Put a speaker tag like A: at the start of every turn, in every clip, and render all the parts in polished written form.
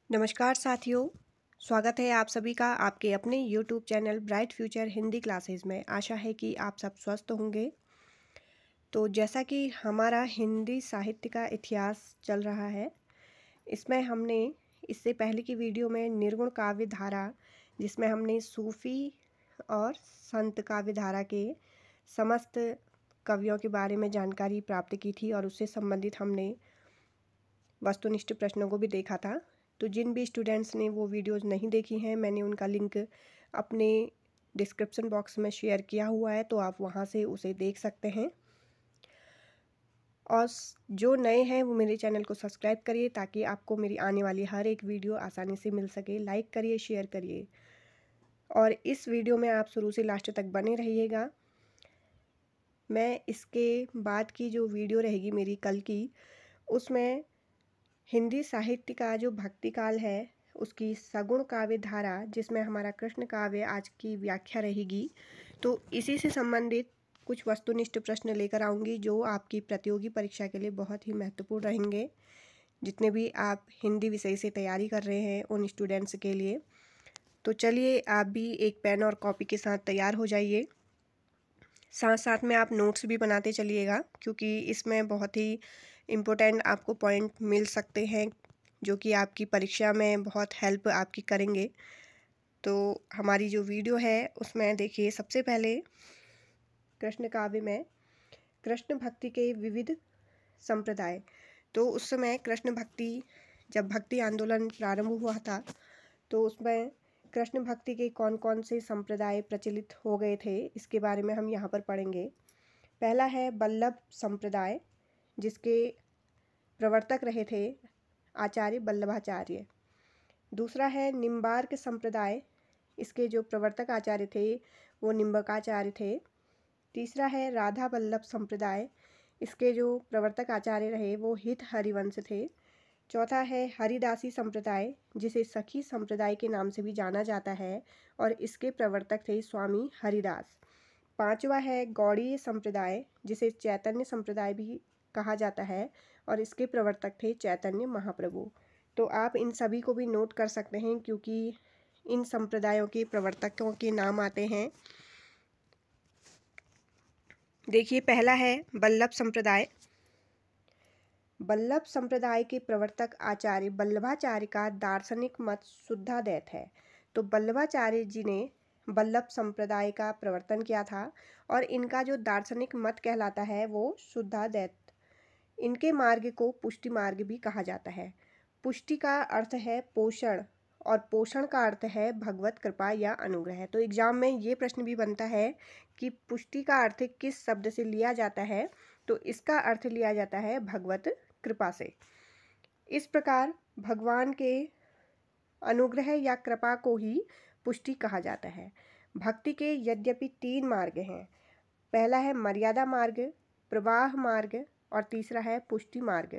A: नमस्कार साथियों, स्वागत है आप सभी का आपके अपने YouTube channel bright future Hindi classes में। आशा है कि आप सब स्वस्थ होंगे। तो जैसा कि हमारा हिंदी साहित्य का इतिहास चल रहा है, इसमें हमने इससे पहले की वीडियो में निर्गुण काव्य धारा, जिसमें हमने सूफ़ी और संत काव्य धारा के समस्त कवियों के बारे में जानकारी प्राप्त की थी और उससे संबंधित हमने वस्तुनिष्ठ प्रश्नों को भी देखा था। तो जिन भी स्टूडेंट्स ने वो वीडियोज़ नहीं देखी हैं, मैंने उनका लिंक अपने डिस्क्रिप्शन बॉक्स में शेयर किया हुआ है, तो आप वहाँ से उसे देख सकते हैं। और जो नए हैं वो मेरे चैनल को सब्सक्राइब करिए ताकि आपको मेरी आने वाली हर एक वीडियो आसानी से मिल सके। लाइक करिए, शेयर करिए और इस वीडियो में आप शुरू से लास्ट तक बने रहिएगा। मैं इसके बाद की जो वीडियो रहेगी मेरी कल की, उसमें हिंदी साहित्य का जो भक्ति काल है उसकी सगुण काव्य धारा, जिसमें हमारा कृष्ण काव्य आज की व्याख्या रहेगी, तो इसी से संबंधित कुछ वस्तुनिष्ठ प्रश्न लेकर आऊँगी जो आपकी प्रतियोगी परीक्षा के लिए बहुत ही महत्वपूर्ण रहेंगे। जितने भी आप हिंदी विषय से तैयारी कर रहे हैं उन स्टूडेंट्स के लिए। तो चलिए आप भी एक पेन और कॉपी के साथ तैयार हो जाइए। साथ साथ में आप नोट्स भी बनाते चलिएगा, क्योंकि इसमें बहुत ही इम्पोर्टेंट आपको पॉइंट मिल सकते हैं जो कि आपकी परीक्षा में बहुत हेल्प आपकी करेंगे। तो हमारी जो वीडियो है उसमें देखिए, सबसे पहले कृष्ण काव्य में कृष्ण भक्ति के विविध संप्रदाय। तो उस समय कृष्ण भक्ति, जब भक्ति आंदोलन प्रारंभ हुआ था, तो उसमें कृष्ण भक्ति के कौन कौन से संप्रदाय प्रचलित हो गए थे, इसके बारे में हम यहाँ पर पढ़ेंगे। पहला है वल्लभ संप्रदाय, जिसके प्रवर्तक रहे थे आचार्य वल्लभाचार्य। दूसरा है निम्बार्क संप्रदाय, इसके जो प्रवर्तक आचार्य थे वो निम्बकाचार्य थे। तीसरा है राधा वल्लभ संप्रदाय, इसके जो प्रवर्तक आचार्य रहे वो हित हरिवंश थे। चौथा है हरिदासी संप्रदाय, जिसे सखी संप्रदाय के नाम से भी जाना जाता है और इसके प्रवर्तक थे स्वामी हरिदास। पांचवा है गौड़ीय संप्रदाय, जिसे चैतन्य संप्रदाय भी कहा जाता है और इसके प्रवर्तक थे चैतन्य महाप्रभु। तो आप इन सभी को भी नोट कर सकते हैं, क्योंकि इन संप्रदायों के प्रवर्तकों के नाम आते हैं। देखिए, पहला है वल्लभ संप्रदाय। वल्लभ संप्रदाय के प्रवर्तक आचार्य वल्लभाचार्य का दार्शनिक मत शुद्धाद्वैत है। तो वल्लभाचार्य जी ने वल्लभ संप्रदाय का प्रवर्तन किया था और इनका जो दार्शनिक मत कहलाता है वो शुद्धाद्वैत। इनके मार्ग को पुष्टि मार्ग भी कहा जाता है। पुष्टि का अर्थ है पोषण और पोषण का अर्थ है भगवत कृपा या अनुग्रह। तो एग्जाम में ये प्रश्न भी बनता है कि पुष्टि का अर्थ किस शब्द से लिया जाता है, तो इसका अर्थ लिया जाता है भगवत कृपा से। इस प्रकार भगवान के अनुग्रह या कृपा को ही पुष्टि कहा जाता है। भक्ति के यद्यपि 3 मार्ग हैं। पहला है मर्यादा मार्ग, प्रवाह मार्ग और तीसरा है पुष्टि मार्ग।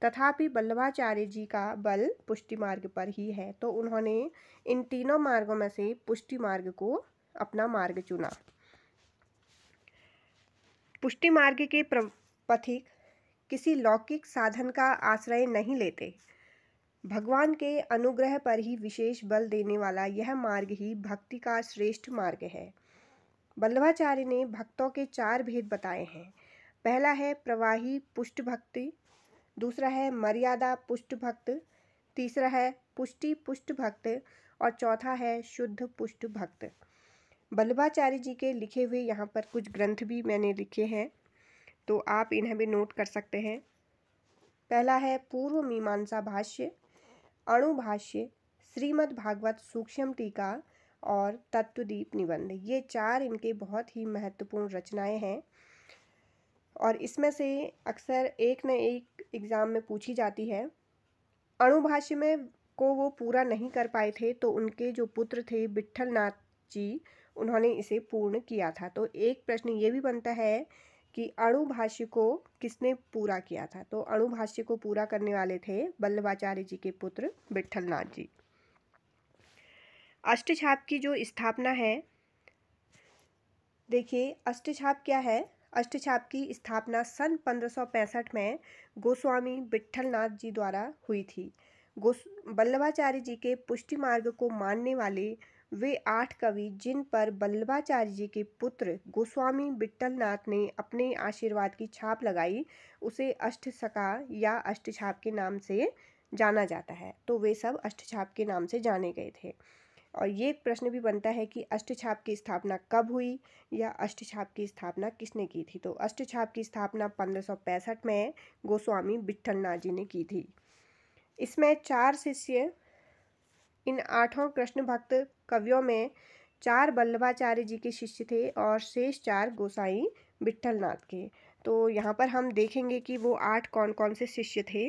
A: तथापि वल्लभाचार्य जी का बल पुष्टि मार्ग पर ही है, तो उन्होंने इन तीनों मार्गों में से पुष्टि मार्ग को अपना मार्ग चुना। पुष्टि मार्ग के पथिक किसी लौकिक साधन का आश्रय नहीं लेते। भगवान के अनुग्रह पर ही विशेष बल देने वाला यह मार्ग ही भक्ति का श्रेष्ठ मार्ग है। वल्लभाचार्य ने भक्तों के 4 भेद बताए हैं। पहला है प्रवाही पुष्ट भक्ति, दूसरा है मर्यादा पुष्ट भक्त, तीसरा है पुष्टि पुष्ट भक्त और चौथा है शुद्ध पुष्ट भक्त। वल्लभाचार्य जी के लिखे हुए यहाँ पर कुछ ग्रंथ भी मैंने लिखे हैं, तो आप इन्हें भी नोट कर सकते हैं। पहला है पूर्व मीमांसा भाष्य, अणुभाष्य, श्रीमद् भागवत सूक्ष्म टीका और तत्वदीप निबंध। ये 4 इनके बहुत ही महत्वपूर्ण रचनाएं हैं और इसमें से अक्सर एक न एक एग्ज़ाम में पूछी जाती है। अणुभाष्य में को वो पूरा नहीं कर पाए थे, तो उनके जो पुत्र थे विट्ठल नाथ जी, उन्होंने इसे पूर्ण किया था। तो एक प्रश्न ये भी बनता है कि अणुभाष्य को किसने पूरा किया था, तो अणुभाष्य को पूरा करने वाले थे वल्लभाचार्य जी के पुत्र विट्ठल नाथ जी। अष्टछाप की जो स्थापना है, देखिए अष्टछाप क्या है। अष्टछाप की स्थापना सन 1565 में गोस्वामी विट्ठल नाथ जी द्वारा हुई थी। वल्लभाचार्य जी के पुष्टि मार्ग को मानने वाले वे 8 कवि जिन पर वल्लभाचार्य जी के पुत्र गोस्वामी विट्ठलनाथ ने अपने आशीर्वाद की छाप लगाई, उसे अष्टसखा या अष्टछाप के नाम से जाना जाता है। तो वे सब अष्टछाप के नाम से जाने गए थे। और ये प्रश्न भी बनता है कि अष्टछाप की स्थापना कब हुई या अष्टछाप की स्थापना किसने की थी। तो अष्टछाप की स्थापना 1565 में गोस्वामी विट्ठलनाथ जी ने की थी। इसमें 4 शिष्य, इन 8 कृष्ण भक्त कवियों में 4 वल्लभाचार्य जी के शिष्य थे और शेष 4 गोसाई विट्ठलनाथ के। तो यहाँ पर हम देखेंगे कि वो 8 कौन कौन से शिष्य थे।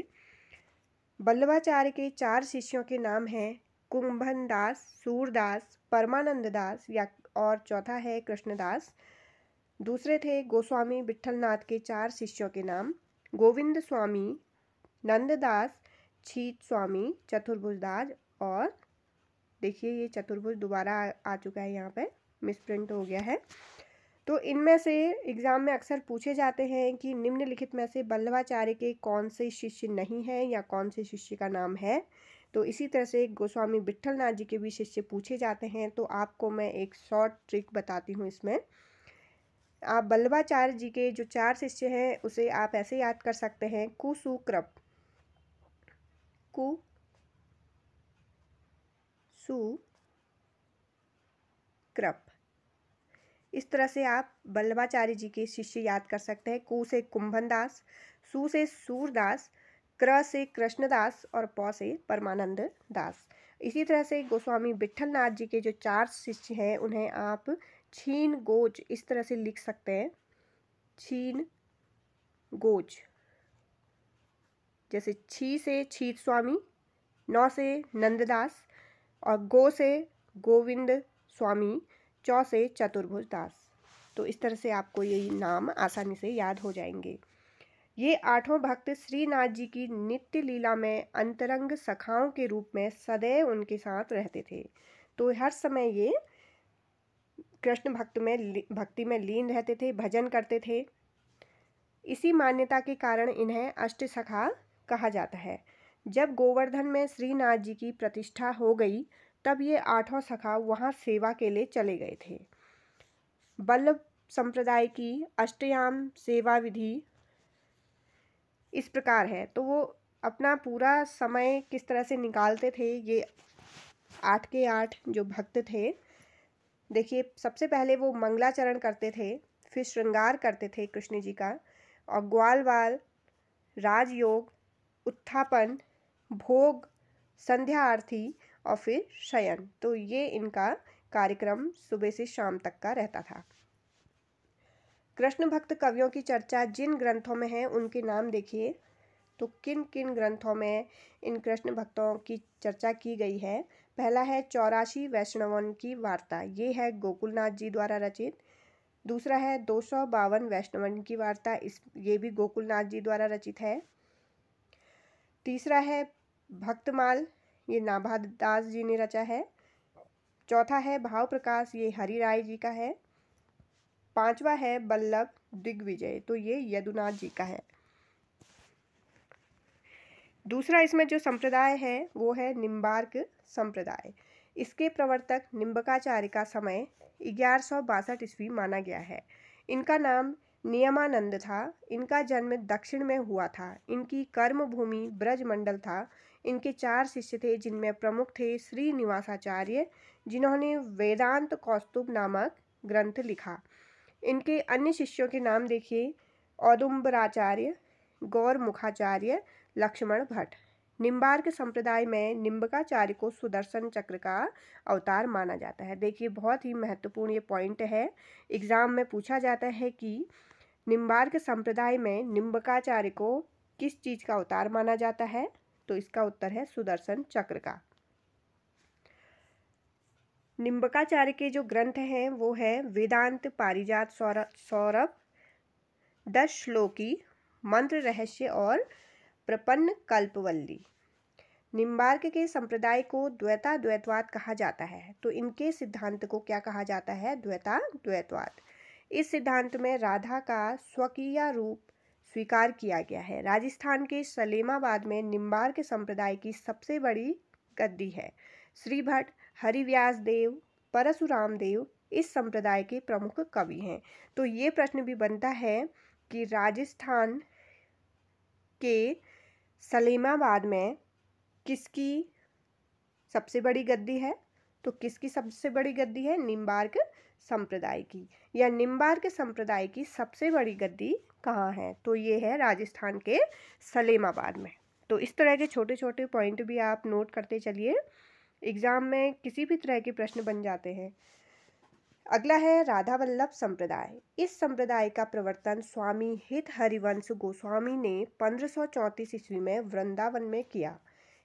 A: वल्लभाचार्य के 4 शिष्यों के नाम हैं कुंभन दास, सूरदास, परमानंद दास या और चौथा है कृष्णदास। दूसरे थे गोस्वामी विट्ठलनाथ के 4 शिष्यों के नाम गोविंद स्वामी, नंददास, छीत स्वामी, चतुर्भुज दास और देखिए ये चतुर्भुज दोबारा आ चुका है, यहाँ पे मिसप्रिंट हो गया है। तो इनमें से एग्ज़ाम में अक्सर पूछे जाते हैं कि निम्नलिखित में से वल्लभाचार्य के कौन से शिष्य नहीं हैं या कौन से शिष्य का नाम है। तो इसी तरह से गोस्वामी विट्ठलनाथ जी के भी शिष्य पूछे जाते हैं। तो आपको मैं एक शॉर्ट ट्रिक बताती हूँ इसमें। आप वल्लभाचार्य जी के जो 4 शिष्य हैं उसे आप ऐसे याद कर सकते हैं, कुसुकृप, कुसुकृप। इस तरह से आप वल्लभाचार्य जी के शिष्य याद कर सकते हैं। कु से कुंभन दास, सु से सूरदास, क्र से कृष्णदास और पौ से परमानंद दास। इसी तरह से गोस्वामी विट्ठलनाथ जी के जो 4 शिष्य हैं उन्हें आप छीन गोज इस तरह से लिख सकते हैं, छीन गोज। जैसे छी से छीत स्वामी, नौ से नंददास और गो से गोविंद स्वामी, चौ से चतुर्भुज दास। तो इस तरह से आपको ये नाम आसानी से याद हो जाएंगे। ये 8 भक्त श्रीनाथ जी की नित्य लीला में अंतरंग सखाओं के रूप में सदैव उनके साथ रहते थे। तो हर समय ये कृष्ण भक्ति में लीन रहते थे, भजन करते थे। इसी मान्यता के कारण इन्हें अष्टसखा कहा जाता है। जब गोवर्धन में श्रीनाथ जी की प्रतिष्ठा हो गई तब ये 8 सखा वहाँ सेवा के लिए चले गए थे। वल्लभ संप्रदाय की अष्टयाम सेवा विधि इस प्रकार है। तो वो अपना पूरा समय किस तरह से निकालते थे, ये 8 के 8 जो भक्त थे। देखिए सबसे पहले वो मंगलाचरण करते थे, फिर श्रृंगार करते थे कृष्ण जी का, और ग्वालवाल, राजयोग, उत्थापन, भोग, संध्या आरती और फिर शयन। तो ये इनका कार्यक्रम सुबह से शाम तक का रहता था। कृष्ण भक्त कवियों की चर्चा जिन ग्रंथों में है उनके नाम देखिए। तो किन किन ग्रंथों में इन कृष्ण भक्तों की चर्चा की गई है। पहला है 84 वैष्णवों की वार्ता, ये है गोकुलनाथ जी द्वारा रचित। दूसरा है 252 वैष्णवों की वार्ता, ये भी गोकुलनाथ जी द्वारा रचित है। तीसरा है भक्तमाल, ये नाभादास जी ने रचा है। चौथा है भाव प्रकाश, ये हरिराय जी का है। 5वां है बल्लभ दिग्विजय, तो ये यदुनाथ जी का है। दूसरा इसमें जो संप्रदाय है वो है निम्बार्क संप्रदाय। इसके प्रवर्तक निम्बकाचार्य का समय 1162 ईस्वी माना गया है। इनका नाम नियमानंद था। इनका जन्म दक्षिण में हुआ था। इनकी कर्मभूमि ब्रजमंडल था। इनके 4 शिष्य थे जिनमें प्रमुख थे श्रीनिवासाचार्य, जिन्होंने वेदांत कौस्तुभ नामक ग्रंथ लिखा। इनके अन्य शिष्यों के नाम देखिए, औदुंबराचार्य, गौरमुखाचार्य, लक्ष्मण भट्ट। निम्बार्क संप्रदाय में निम्बकाचार्य को सुदर्शन चक्र का अवतार माना जाता है। देखिए बहुत ही महत्वपूर्ण ये पॉइंट है, एग्जाम में पूछा जाता है कि निम्बार्क संप्रदाय में निम्बकाचार्य को किस चीज का अवतार माना जाता है। तो इसका उत्तर है सुदर्शन चक्र का। निम्बकाचार्य के जो ग्रंथ हैं वो है वेदांत पारिजात सौरभ, 10 श्लोकी, मंत्र रहस्य और प्रपन्न कल्पवल्ली। निम्बार्क के संप्रदाय को द्वैताद्वैतवाद कहा जाता है। तो इनके सिद्धांत को क्या कहा जाता है, द्वैताद्वैतवाद। इस सिद्धांत में राधा का स्वकीय रूप स्वीकार किया गया है। राजस्थान के सलेमाबाद में निम्बार्क संप्रदाय की सबसे बड़ी गद्दी है। श्री भट्ट, हरिव्यास देव, परशुराम देव इस संप्रदाय के प्रमुख कवि हैं। तो ये प्रश्न भी बनता है कि राजस्थान के सलेमाबाद में किसकी सबसे बड़ी गद्दी है? तो किसकी सबसे बड़ी गद्दी है? निम्बार्क संप्रदाय की। या निम्बार्क संप्रदाय की सबसे बड़ी गद्दी कहाँ है? तो ये है राजस्थान के सलेमाबाद में। तो इस तरह के छोटे छोटे पॉइंट भी आप नोट करते चलिए, एग्जाम में किसी भी तरह के प्रश्न बन जाते हैं। अगला है राधा वल्लभ संप्रदाय। इस संप्रदाय का प्रवर्तन स्वामी हित हरिवंश गोस्वामी ने 1534 ईस्वी में वृंदावन में किया।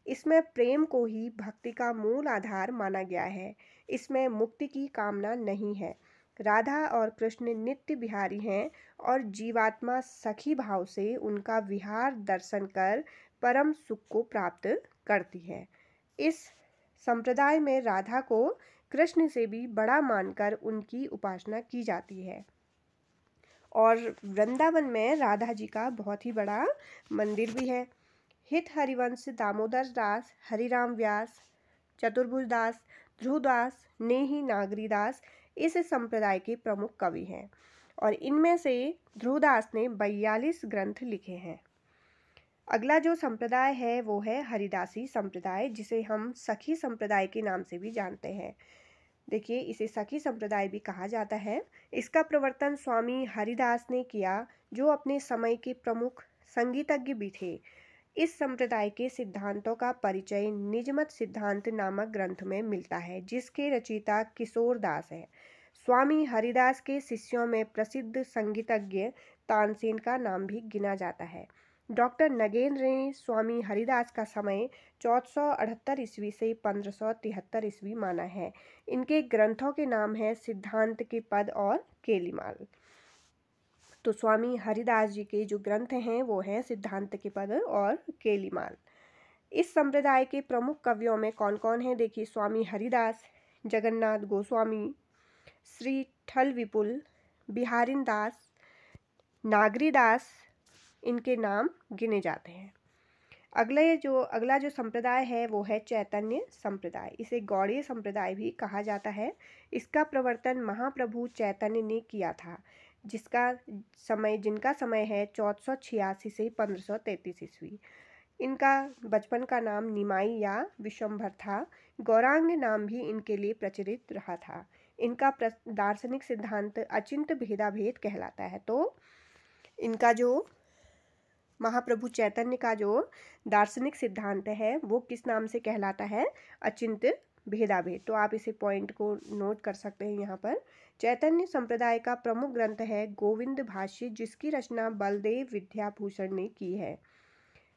A: इसमें प्रेम को ही भक्ति का मूल आधार माना गया है। इसमें मुक्ति की कामना नहीं है। राधा और कृष्ण नित्य बिहारी हैं और जीवात्मा सखी भाव से उनका विहार दर्शन कर परम सुख को प्राप्त करती है। इस संप्रदाय में राधा को कृष्ण से भी बड़ा मानकर उनकी उपासना की जाती है। और वृंदावन में राधा जी का बहुत ही बड़ा मंदिर भी है। हित हरिवंश, दामोदर दास, हरिराम व्यास, चतुर्भुज दास, ध्रुवदास, नेही नागरीदास इस संप्रदाय के प्रमुख कवि हैं और इनमें से ध्रुवदास ने 42 ग्रंथ लिखे हैं। अगला जो संप्रदाय है वो है हरिदासी संप्रदाय, जिसे हम सखी संप्रदाय के नाम से भी जानते हैं। देखिए, इसे सखी संप्रदाय भी कहा जाता है। इसका प्रवर्तन स्वामी हरिदास ने किया, जो अपने समय के प्रमुख संगीतज्ञ भी थे। इस संप्रदाय के सिद्धांतों का परिचय निजमत सिद्धांत नामक ग्रंथ में मिलता है, जिसके रचयिता किशोर दास है। स्वामी हरिदास के शिष्यों में प्रसिद्ध संगीतज्ञ तानसेन का नाम भी गिना जाता है। डॉक्टर नगेंद्र ने स्वामी हरिदास का समय 1478 ईस्वी से 1573 ईस्वी माना है। इनके ग्रंथों के नाम हैं सिद्धांत के पद और केलीमाल। तो स्वामी हरिदास जी के जो ग्रंथ हैं वो हैं सिद्धांत के पद और केलीमाल। इस संप्रदाय के प्रमुख कवियों में कौन कौन है? देखिए, स्वामी हरिदास, जगन्नाथ गोस्वामी, श्री ठल विपुल, बिहारिन दास, नागरी दास इनके नाम गिने जाते हैं। अगला जो संप्रदाय है वो है चैतन्य संप्रदाय। इसे गौड़ीय संप्रदाय भी कहा जाता है। इसका प्रवर्तन महाप्रभु चैतन्य ने किया था, जिनका समय है 1486 से 1533 ईस्वी। इनका बचपन का नाम निमाई या विश्वंभर था। गौरांग नाम भी इनके लिए प्रचलित रहा था। इनका दार्शनिक सिद्धांत अचिंत्य भेदाभेद कहलाता है। तो इनका जो महाप्रभु चैतन्य का जो दार्शनिक सिद्धांत है वो किस नाम से कहलाता है? अचिंत्य भेदाभेद। तो आप इसे पॉइंट को नोट कर सकते हैं यहाँ पर। चैतन्य संप्रदाय का प्रमुख ग्रंथ है गोविंद भाष्य, जिसकी रचना बलदेव विद्याभूषण ने की है।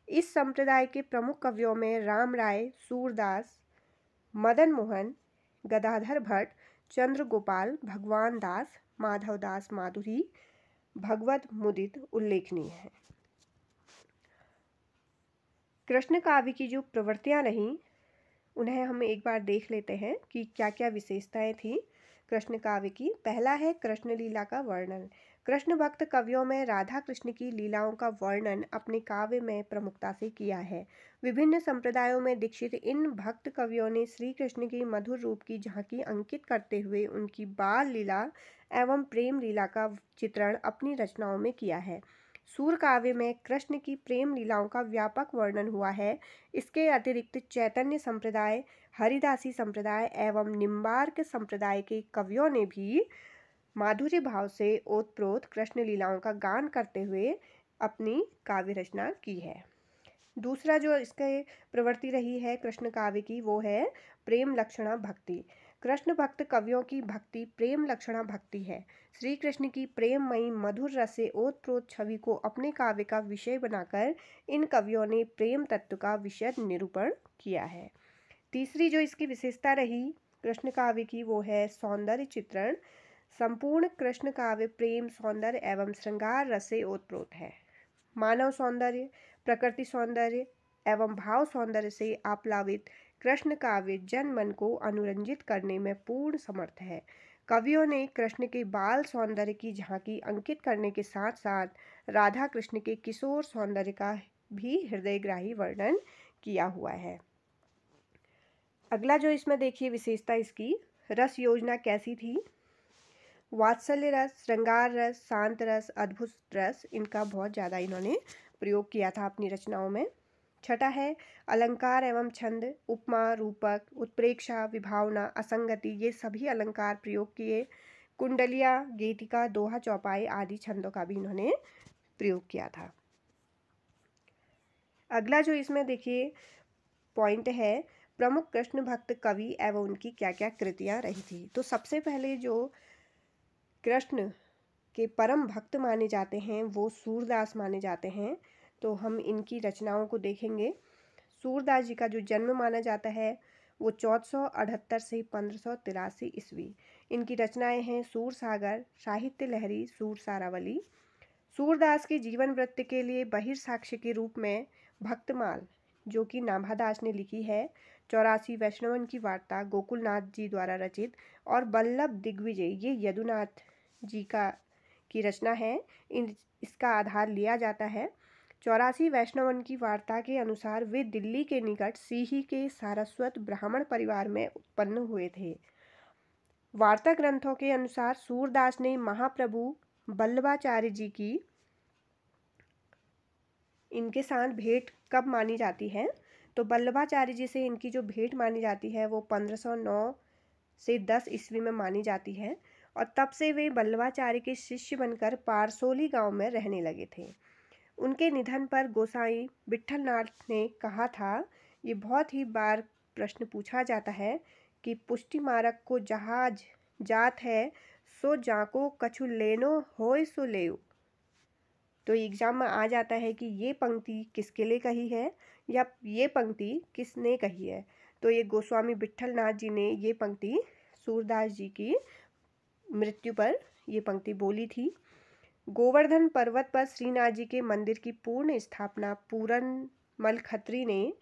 A: इस संप्रदाय के प्रमुख कवियों में राम राय, सूरदास, मदन मोहन, गदाधर भट्ट, चंद्र गोपाल, भगवान दास, माधव दास माधुरी, भगवत मुदित उल्लेखनीय है। कृष्ण काव्य की जो प्रवृत्तियाँ रहीं उन्हें हम एक बार देख लेते हैं कि क्या क्या विशेषताएं थी कृष्ण काव्य की। पहला है कृष्ण लीला का वर्णन। कृष्ण भक्त कवियों में राधा कृष्ण की लीलाओं का वर्णन अपने काव्य में प्रमुखता से किया है। विभिन्न संप्रदायों में दीक्षित इन भक्त कवियों ने श्री कृष्ण की मधुर रूप की झांकी अंकित करते हुए उनकी बाल लीला एवं प्रेम लीला का चित्रण अपनी रचनाओं में किया है। सूर काव्य में कृष्ण की प्रेम लीलाओं का व्यापक वर्णन हुआ है। इसके अतिरिक्त चैतन्य संप्रदाय, हरिदासी संप्रदाय एवं निम्बार्क संप्रदाय के कवियों ने भी माधुर्य भाव से ओतप्रोत कृष्ण लीलाओं का गान करते हुए अपनी काव्य रचना की है। दूसरा जो इसके प्रवृत्ति रही है कृष्ण काव्य की वो है प्रेम लक्षणा भक्ति। कृष्ण भक्त कवियों की भक्ति प्रेम लक्षणा भक्ति है। श्री कृष्ण की प्रेममयी मधुर रस से ओतप्रोत छवि को अपने काव्य का विषय बनाकर इन कवियों ने प्रेम तत्व का विशद निरूपण किया है। तीसरी जो इसकी विशेषता रही कृष्ण काव्य की वो है सौंदर्य चित्रण। संपूर्ण कृष्ण काव्य प्रेम, सौंदर्य एवं श्रृंगार रस से ओतप्रोत है। मानव सौंदर्य, प्रकृति सौंदर्य एवं भाव सौंदर्य से आप्लावित कृष्ण काव्य जन मन को अनुरंजित करने में पूर्ण समर्थ है। कवियों ने कृष्ण के बाल सौंदर्य की झांकी अंकित करने के साथ साथ राधा कृष्ण के किशोर सौंदर्य का भी हृदयग्राही वर्णन किया हुआ है। अगला जो इसमें देखिए विशेषता इसकी, रस योजना कैसी थी। वात्सल्य रस, श्रृंगार रस, शांत रस, अद्भुत रस, इनका बहुत ज़्यादा इन्होंने प्रयोग किया था अपनी रचनाओं में। छठा है अलंकार एवं छंद, उपमा, रूपक, उत्प्रेक्षा, विभावना, असंगति, ये सभी अलंकार प्रयोग किए। कुंडलिया, गीतिका, दोहा, चौपाई आदि छंदों का भी इन्होंने प्रयोग किया था। अगला जो इसमें देखिए पॉइंट है, प्रमुख कृष्ण भक्त कवि एवं उनकी क्या क्या कृतियां रही थी। तो सबसे पहले जो कृष्ण के परम भक्त माने जाते हैं वो सूरदास माने जाते हैं। तो हम इनकी रचनाओं को देखेंगे। सूरदास जी का जो जन्म माना जाता है वो 1478 से 1583 ईस्वी। इनकी रचनाएं हैं सूर सागर, साहित्य लहरी, सूर सारावली। सूरदास के जीवन वृत्त के लिए बहिर्साक्ष्य के रूप में भक्तमाल, जो कि नाभादास ने लिखी है, 84 वैष्णवन की वार्ता गोकुलनाथ जी द्वारा रचित, और बल्लभ दिग्विजय, ये यदुनाथ जी की रचना है। इसका आधार लिया जाता है। 84 वैष्णवन की वार्ता के अनुसार वे दिल्ली के निकट सीही के सारस्वत ब्राह्मण परिवार में उत्पन्न हुए थे। वार्ता ग्रंथों के अनुसार सूरदास ने महाप्रभु बल्लभाचार्य जी की इनके साथ भेंट कब मानी जाती है, तो बल्लभाचार्य जी से इनकी जो भेंट मानी जाती है वो 1509 से 10 ईस्वी में मानी जाती है, और तब से वे बल्लभाचार्य के शिष्य बनकर पारसोली गांव में रहने लगे थे। उनके निधन पर गोसाई विट्ठलनाथ ने कहा था, ये बहुत ही बार प्रश्न पूछा जाता है कि पुष्टि मारक को जहाज जात है, सो जाको कछु लेनो होय सो लेओ। तो एग्जाम में आ जाता है कि ये पंक्ति किसके लिए कही है या ये पंक्ति किसने कही है। तो ये गोस्वामी विट्ठलनाथ जी ने ये पंक्ति सूरदास जी की मृत्यु पर ये पंक्ति बोली थी। गोवर्धन पर्वत पर श्रीनाथ जी के मंदिर की पूर्ण स्थापना पूरनमल खत्री ने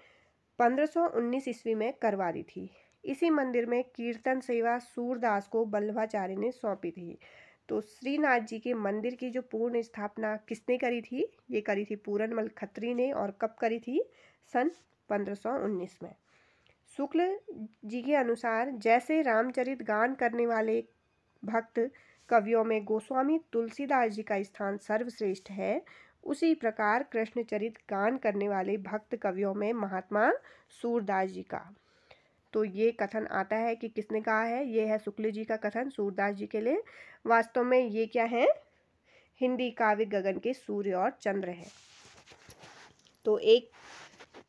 A: 1519 ईस्वी में करवा दी थी। इसी मंदिर में कीर्तन सेवा सूरदास को बल्लभाचार्य ने सौंपी थी। तो श्रीनाथ जी के मंदिर की जो पूर्ण स्थापना किसने करी थी, ये करी थी पूरनमल खत्री ने, और कब करी थी, सन 1519 में। शुक्ल जी के अनुसार जैसे रामचरित गान करने वाले भक्त कवियों में गोस्वामी तुलसीदास जी का स्थान सर्वश्रेष्ठ है, उसी प्रकार कृष्णचरित गान करने वाले भक्त कवियों में महात्मा सूरदास जी का। तो ये कथन आता है कि किसने कहा है, ये है शुक्ल जी का कथन सूरदास जी के लिए। वास्तव में ये क्या है, हिंदी काव्य गगन के सूर्य और चंद्र है। तो एक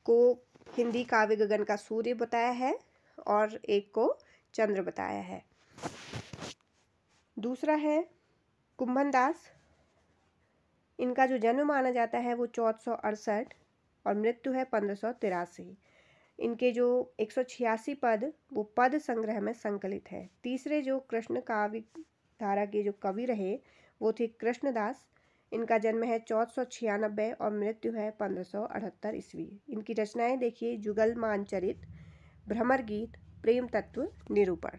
A: को हिंदी काव्य गगन का सूर्य बताया है और एक को चंद्र बताया है। दूसरा है कुंभन दास। इनका जो जन्म माना जाता है वो 1468 और मृत्यु है 1583। इनके जो 186 पद वो पद संग्रह में संकलित है। तीसरे जो कृष्ण काव्य धारा के जो कवि रहे वो थे कृष्णदास। इनका जन्म है 1496 और मृत्यु है 1578 ईस्वी। इनकी रचनाएं देखिए, जुगलमान चरित, भ्रमर गीत, प्रेम तत्व निरूपण।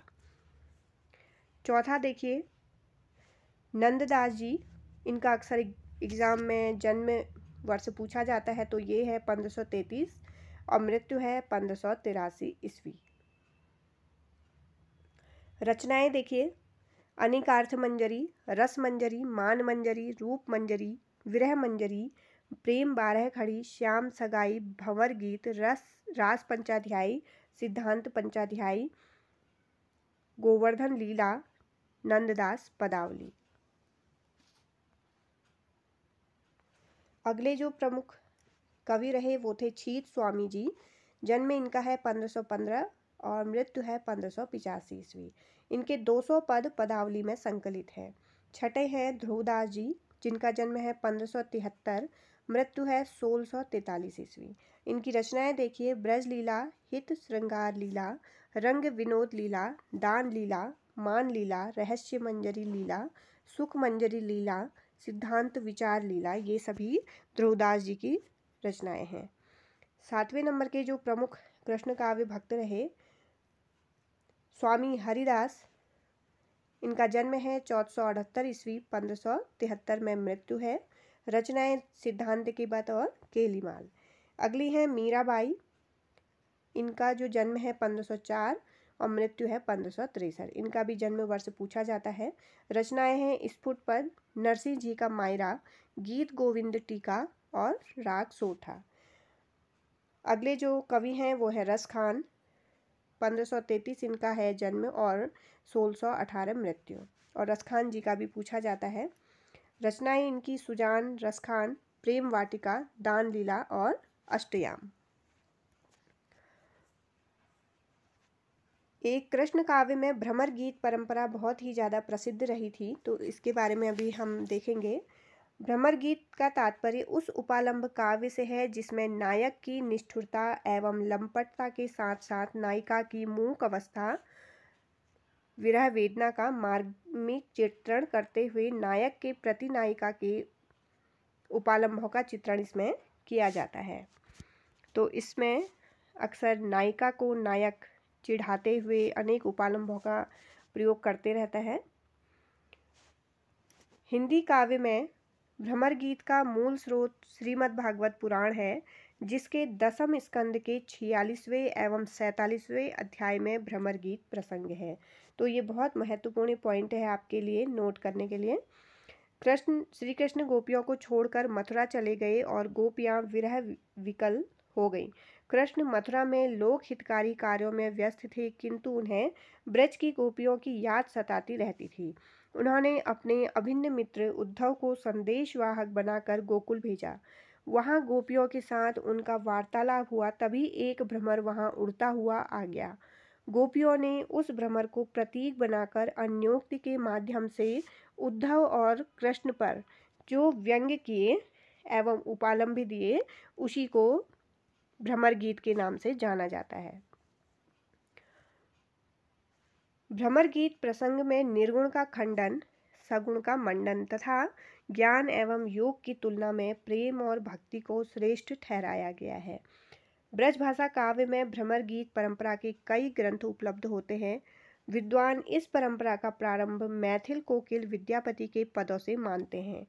A: चौथा देखिए नंददास जी। इनका अक्सर एग्जाम में जन्म वर्ष पूछा जाता है, तो ये है 1533 और मृत्यु है 1583 ईस्वी। रचनाएं देखिए, अनेकार्थ मंजरी, रस मंजरी, मान मंजरी, रूप मंजरी, विरह मंजरी, प्रेम 12 खड़ी, श्याम सगाई, भंवर गीत, रास पंचाध्यायी, सिद्धांत पंचाध्यायी, गोवर्धन लीला, नंददास पदावली। अगले जो प्रमुख कवि रहे वो थे छीत स्वामी जी। जन्म इनका है 1515 और मृत्यु है 1585 ईस्वी। इनके 200 पद पदावली में संकलित हैं। छठे हैं ध्रुवदास जी, जिनका जन्म है 1573, मृत्यु है 1643 ईस्वी। इनकी रचनाएं देखिए, ब्रज लीला, हित श्रृंगार लीला, रंग विनोद लीला, दान लीला, मान लीला, रहस्य मंजरी लीला, सुख मंजरी लीला, सिद्धांत विचार लीला, ये सभी ध्रुवदास जी की रचनाएं हैं। 7वें नंबर के जो प्रमुख कृष्ण काव्य भक्त रहे स्वामी हरिदास। इनका जन्म है 1478 ईस्वी, 1573 में मृत्यु है। रचनाएं सिद्धांत की बात और केलीमाल। अगली है मीराबाई। इनका जो जन्म है 1504 और मृत्यु है 1563। इनका भी जन्म वर्ष पूछा जाता है। रचनाएं हैं स्फुट पद, नरसिंह जी का मायरा, गीत गोविंद टीका और राग सोठा। अगले जो कवि हैं वो है रस खान। 1533 इनका है जन्म और 1618 मृत्यु। और रस खान जी का भी पूछा जाता है। रचनाएं इनकी सुजान, रस खान, प्रेम वाटिका, दान लीला और अष्टयाम। एक कृष्ण काव्य में भ्रमर गीत परंपरा बहुत ही ज़्यादा प्रसिद्ध रही थी, तो इसके बारे में अभी हम देखेंगे। भ्रमर गीत का तात्पर्य उस उपालंब काव्य से है जिसमें नायक की निष्ठुरता एवं लंपटता के साथ साथ नायिका की मूक अवस्था, विरह वेदना का मार्मिक चित्रण करते हुए नायक के प्रति नायिका के उपालंबों का चित्रण इसमें किया जाता है। तो इसमें अक्सर नायिका को नायक चिढ़ाते हुए अनेक उपालंबों का प्रयोग करते रहता है। हिंदी काव्य में भ्रमर गीत का मूल स्रोत श्रीमद् भागवत पुराण है, जिसके 10वें स्कंद के 46वें एवं 47वें अध्याय में भ्रमर गीत प्रसंग है। तो ये बहुत महत्वपूर्ण पॉइंट है आपके लिए नोट करने के लिए। श्री कृष्ण गोपियों को छोड़कर मथुरा चले गए और गोपियां विरह विकल हो गईं। कृष्ण मथुरा में लोक हितकारी कार्यों में व्यस्त थे, किंतु उन्हें ब्रज की गोपियों की याद सताती रहती थी। उन्होंने अपने अभिन्न मित्र उद्धव को संदेशवाहक बनाकर गोकुल भेजा। वहां गोपियों के साथ उनका वार्तालाप हुआ, तभी एक भ्रमर वहां उड़ता हुआ आ गया। गोपियों ने उस भ्रमर को प्रतीक बनाकर अन्योक्ति के माध्यम से उद्धव और कृष्ण पर जो व्यंग्य किए एवं उपालंब भी दिए, उसी को भ्रमर गीत के नाम से जाना जाता है। भ्रमर गीत प्रसंग में निर्गुण का खंडन, सगुण का मंडन तथा ज्ञान एवं योग की तुलना में प्रेम और भक्ति को श्रेष्ठ ठहराया गया है। ब्रजभाषा काव्य में भ्रमर गीत परंपरा के कई ग्रंथ उपलब्ध होते हैं। विद्वान इस परंपरा का प्रारंभ मैथिल कोकिल विद्यापति के पदों से मानते हैं,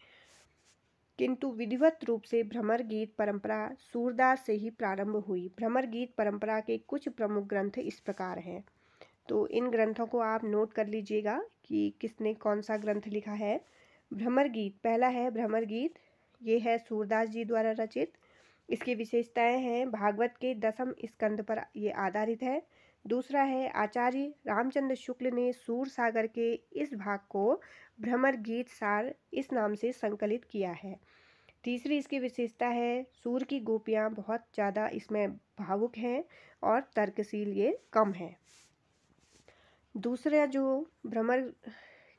A: किंतु विधिवत रूप से भ्रमर गीत परंपरा सूरदास से ही प्रारंभ हुई। भ्रमर गीत परंपरा के कुछ प्रमुख ग्रंथ इस प्रकार हैं, तो इन ग्रंथों को आप नोट कर लीजिएगा कि किसने कौन सा ग्रंथ लिखा है। भ्रमर गीत, पहला है भ्रमर गीत, ये है सूरदास जी द्वारा रचित। इसकी विशेषताएं हैं भागवत के 10वें स्कंद पर ये आधारित है। दूसरा है आचार्य रामचंद्र शुक्ल ने सूर सागर के इस भाग को भ्रमर गीत सार इस नाम से संकलित किया है। तीसरी इसकी विशेषता है सूर की गोपियाँ बहुत ज़्यादा इसमें भावुक हैं और तर्कशील ये कम है। दूसरा जो भ्रमर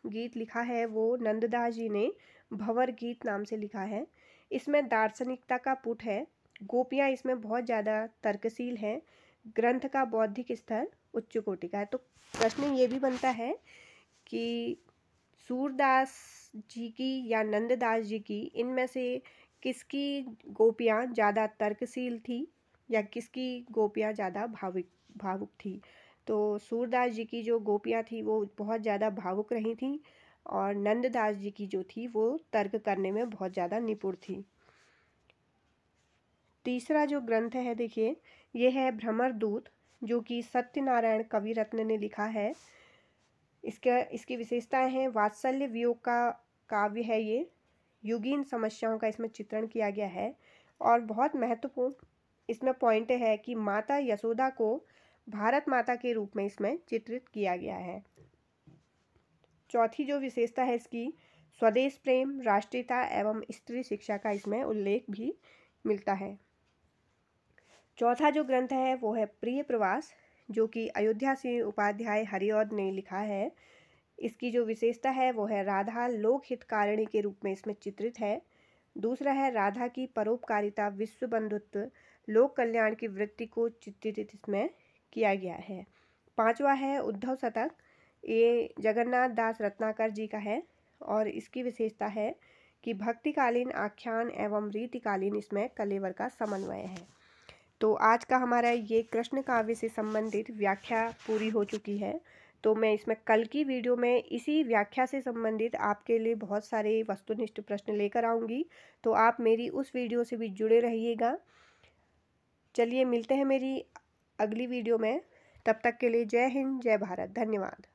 A: गीत लिखा है वो नंददास जी ने भंवर गीत नाम से लिखा है। इसमें दार्शनिकता का पुट है। गोपियाँ इसमें बहुत ज़्यादा तर्कशील हैं। ग्रंथ का बौद्धिक स्तर उच्च कोटि का है। तो प्रश्न ये भी बनता है कि सूरदास जी की या नंददास जी की, इनमें से किसकी गोपियाँ ज़्यादा तर्कशील थी या किसकी गोपियाँ ज़्यादा भावुक थी। तो सूरदास जी की जो गोपियाँ थी वो बहुत ज़्यादा भावुक रही थीं और नंददास जी की जो थी वो तर्क करने में बहुत ज़्यादा निपुण थी। तीसरा जो ग्रंथ है देखिए, ये है भ्रमर दूत, जो कि सत्यनारायण कविरत्न ने लिखा है। इसकी विशेषताएं हैं वात्सल्य वियोग का काव्य है ये, युगीन समस्याओं का इसमें चित्रण किया गया है और बहुत महत्वपूर्ण इसमें पॉइंट है कि माता यशोदा को भारत माता के रूप में इसमें चित्रित किया गया है। चौथी जो विशेषता है इसकी स्वदेश प्रेम, राष्ट्रीयता एवं स्त्री शिक्षा का इसमें उल्लेख भी मिलता है। चौथा जो ग्रंथ है वो है प्रिय प्रवास, जो कि अयोध्या सिंह उपाध्याय हरिऔध ने लिखा है। इसकी जो विशेषता है वो है राधा लोक हितकारिणी के रूप में इसमें चित्रित है। दूसरा है राधा की परोपकारिता, विश्व बंधुत्व, लोक कल्याण की वृत्ति को चित्रित इसमें किया गया है। पांचवा है उद्धव शतक, ये जगन्नाथ दास रत्नाकर जी का है और इसकी विशेषता है कि भक्तिकालीन आख्यान एवं रीतिकालीन इसमें कलेवर का समन्वय है। तो आज का हमारा ये कृष्ण काव्य से संबंधित व्याख्या पूरी हो चुकी है। तो मैं इसमें कल की वीडियो में इसी व्याख्या से संबंधित आपके लिए बहुत सारे वस्तुनिष्ठ प्रश्न लेकर आऊँगी, तो आप मेरी उस वीडियो से भी जुड़े रहिएगा। चलिए मिलते हैं मेरी अगली वीडियो में, तब तक के लिए जय हिंद, जय भारत, धन्यवाद।